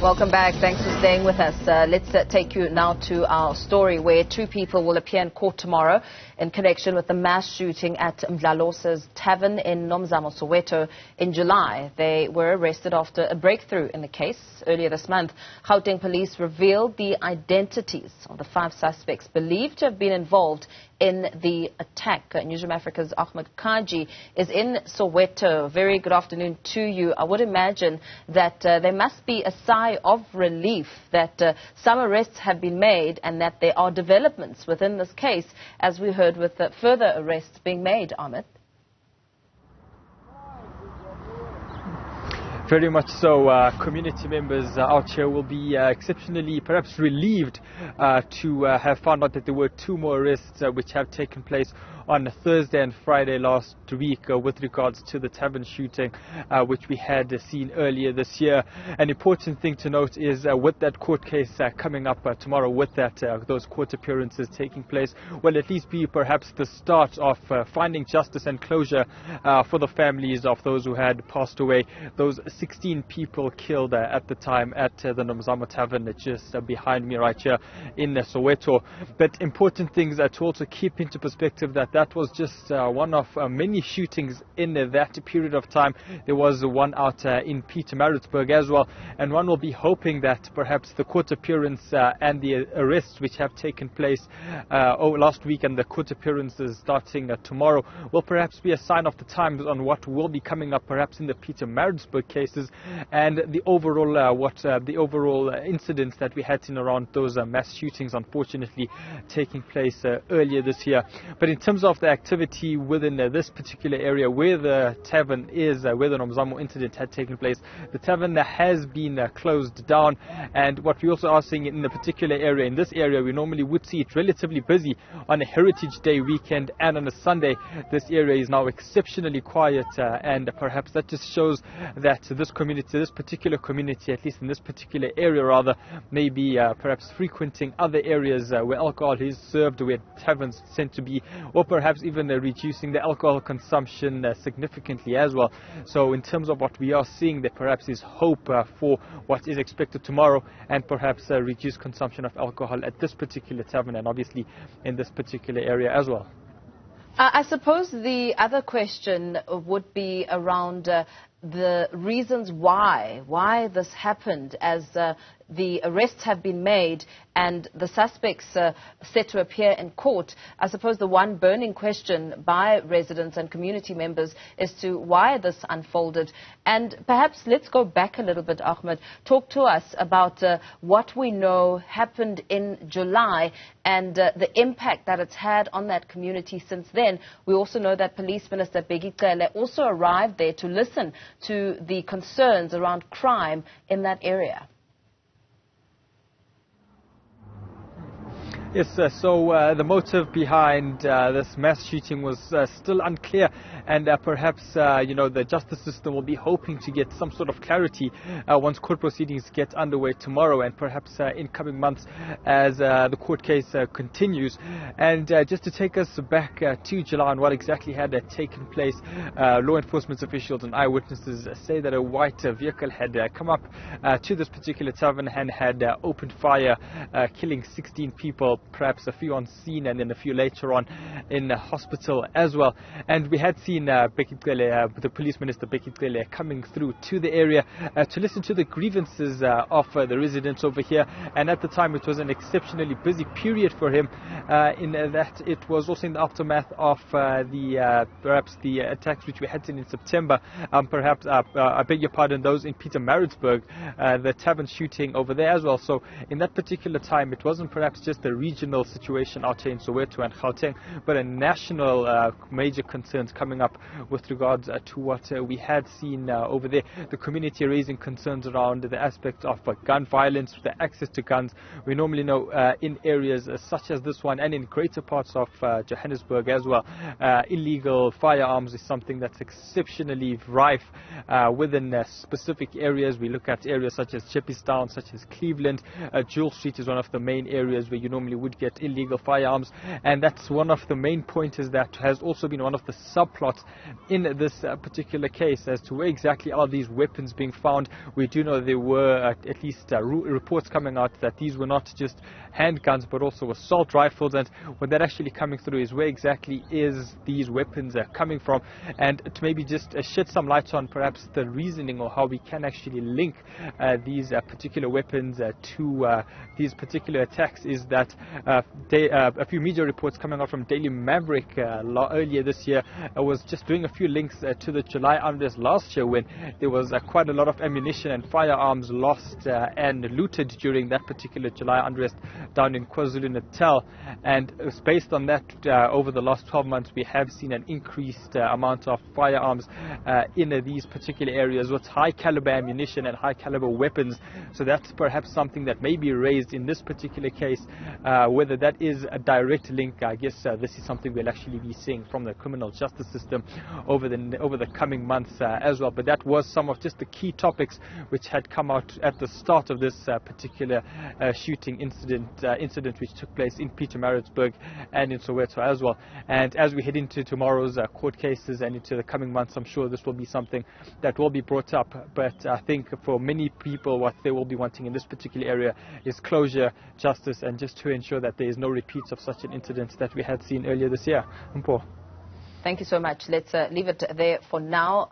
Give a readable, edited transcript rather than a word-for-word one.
Welcome back. Thanks for staying with us. Let's take you now to our story where two people will appear in court tomorrow in connection with the mass shooting at Mdlalosa's tavern in Newzroom, Soweto in July. They were arrested after a breakthrough in the case earlier this month. Gauteng police revealed the identities of the 5 suspects believed to have been involved in the attack. Newzroom Afrika's Ahmed Kajee is in Soweto. Very good afternoon to you. I would imagine that there must be a sigh of relief that some arrests have been made and that there are developments within this case, as we heard with further arrests being made, Ahmed. Very much so. Community members out here will be exceptionally perhaps relieved to have found out that there were 2 more arrests which have taken place on Thursday and Friday last week with regards to the tavern shooting which we had seen earlier this year. An important thing to note is with that court case coming up tomorrow, with that those court appearances taking place, will at least be perhaps the start of finding justice and closure for the families of those who had passed away, those 16 people killed at the time at the Newzroom tavern just behind me right here in Soweto. But important things to also keep into perspective that was just one of many shootings in that period of time. There was one out in Pietermaritzburg as well, and one will be hoping that perhaps the court appearance and the arrests which have taken place last week and the court appearances starting tomorrow will perhaps be a sign of the times on what will be coming up perhaps in the Pietermaritzburg cases and the overall incidents that we had seen around those mass shootings unfortunately taking place earlier this year. But in terms of the activity within this particular area where the tavern is, where the Newzroom incident had taken place, the tavern has been closed down, and what we also are seeing in the particular area, in this area, we normally would see it relatively busy on a Heritage Day weekend and on a Sunday. This area is now exceptionally quiet, and perhaps that just shows that this community, this particular community, at least in this particular area rather, may be perhaps frequenting other areas where alcohol is served, where taverns tend to be, or perhaps even reducing the alcohol consumption significantly as well. So in terms of what we are seeing, there perhaps is hope for what is expected tomorrow, and perhaps reduced consumption of alcohol at this particular tavern and obviously in this particular area as well. I suppose the other question would be around the reasons why this happened, as the arrests have been made and the suspects set to appear in court. I suppose the one burning question by residents and community members is to why this unfolded. And perhaps let's go back a little bit, Ahmed. Talk to us about what we know happened in July and the impact that it's had on that community since then. We also know that Police Minister Ahmed also arrived there to listen to the concerns around crime in that area. Yes, so the motive behind this mass shooting was still unclear, and perhaps, the justice system will be hoping to get some sort of clarity once court proceedings get underway tomorrow and perhaps in coming months as the court case continues. And just to take us back to July and what exactly had taken place, law enforcement officials and eyewitnesses say that a white vehicle had come up to this particular tavern and had opened fire, killing 16 people, perhaps a few on scene and then a few later on in hospital as well. And we had seen the police minister coming through to the area to listen to the grievances of the residents over here. And at the time it was an exceptionally busy period for him, in that it was also in the aftermath of perhaps the attacks which we had seen in September, I beg your pardon, those in Pietermaritzburg, the tavern shooting over there as well. So in that particular time it wasn't perhaps just a regional situation out here in Soweto and Gauteng, but a national major concerns coming up with regards to what we had seen over there. The community raising concerns around the aspect of gun violence, the access to guns. We normally know in areas such as this one and in greater parts of Johannesburg as well, illegal firearms is something that's exceptionally rife within specific areas. We look at areas such as Chippistown, such as Cleveland. Jewel Street is one of the main areas where you normally would get illegal firearms. And that's one of the main pointers that has also been one of the subplots in this particular case as to where exactly are these weapons being found. We do know there were at least reports coming out that these were not just handguns but also assault rifles, and what that actually coming through is where exactly is these weapons coming from, and to maybe just shed some light on perhaps the reasoning or how we can actually link these particular weapons to these particular attacks is that a few media reports coming out from Daily Maverick earlier this year was just doing a few links to the July unrest last year, when there was quite a lot of ammunition and firearms lost and looted during that particular July unrest down in KwaZulu-Natal. And based on that, over the last 12 months we have seen an increased amount of firearms in these particular areas with high caliber ammunition and high caliber weapons. So that's perhaps something that may be raised in this particular case. Whether that is a direct link, I guess this is something we'll actually be seeing from the criminal justice system over the coming months as well. But that was some of just the key topics which had come out at the start of this particular shooting incident which took place in Pietermaritzburg and in Soweto as well. And as we head into tomorrow's court cases and into the coming months, I'm sure this will be something that will be brought up. But I think for many people, what they will be wanting in this particular area is closure, justice, and just to ensure that there is no repeats of such an incident that we had seen earlier this year. Mpo. Thank you so much. Let's leave it there for now.